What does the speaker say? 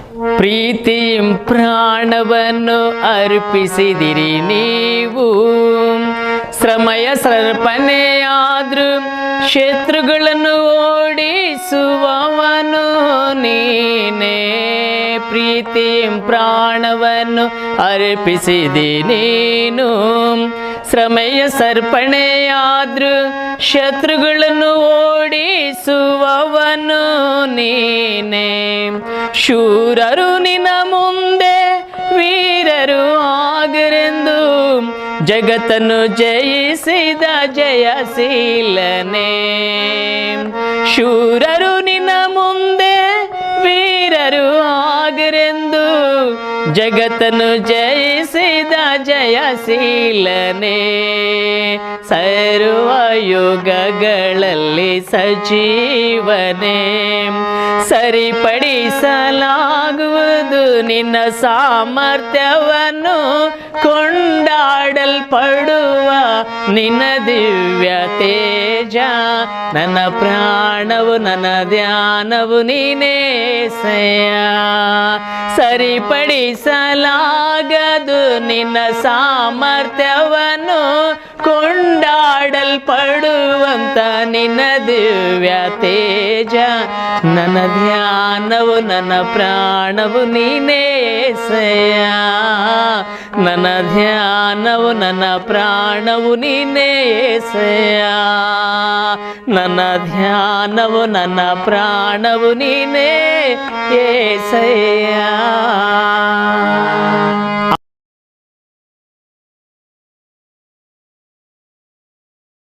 ಪ್ರೀತಿ ಪ್ರಾಣವನ್ನು ಅರ್ಪಿಸಿದಿರಿ ನೀವು, ಶ್ರಮಯ ಸರ್ಪನೆಯಾದ್ರು ಶತ್ರುಗಳನ್ನು ಓಡಿಸುವವನು ನೀನೇ. ಪ್ರೀತಿ ಪ್ರಾಣವನ್ನು ಅರ್ಪಿಸಿದಿ ನೀನು, ಶ್ರಮೆಯ ಸರ್ಪಣೆಯಾದ್ರು ಶತ್ರುಗಳನ್ನು ಓಡಿಸುವವನು ನೀನೇ. ಶೂರರು ನಿನ್ನ ಮುಂದೆ ವೀರರು ಆಗರೆಂದು ಜಗತ್ತನ್ನು ಜಯಿಸಿದ ಜಯಶೀಲನೇ. ಶೂರರು ನಿನ್ನ ಮುಂದೆ ವೀರರು ಆಗರೆಂದು ಜಗತ್ತನ್ನು ಜಯಿಸಿದ ಜಯಶೀಲನೇ. ಸರ್ವ ಯುಗಗಳಲ್ಲಿ ಸಜೀವನೇ, ಸರಿಪಡಿಸಲಾಗುವುದು ನಿನ್ನ ಸಾಮರ್ಥ್ಯವನ್ನು, ಕೊಂಡಾಡಲ್ಪಡುವ ನಿನ್ನ ದಿವ್ಯ ತೇಜ. ನನ್ನ ಪ್ರಾಣವು ನನ್ನ ಧ್ಯಾನವು ನೀನೇಸಯ್ಯ. ಸರಿಪಡಿಸಲಾಗದು ನಿನ್ನ ಸಾಮರ್ಥ್ಯವನ್ನು, ಕೊಂಡಾಡಲ್ಪಡುವಂತ ನಿನ್ನ ದಿವ್ಯ ತೇಜ. ನನ್ನ ಧ್ಯಾನವು ನನ್ನ ಪ್ರಾಣವು ನೀನೇಸಯ್ಯ. ನನ್ನ ಧ್ಯಾನವು ನನ್ನ ಪ್ರಾಣವು ನೀನೇಸಯ್ಯ. ನನ್ನ ಧ್ಯಾನವು ನನ್ನ ಪ್ರಾಣವು ನೀನೇ ಏಸಯ್ಯ.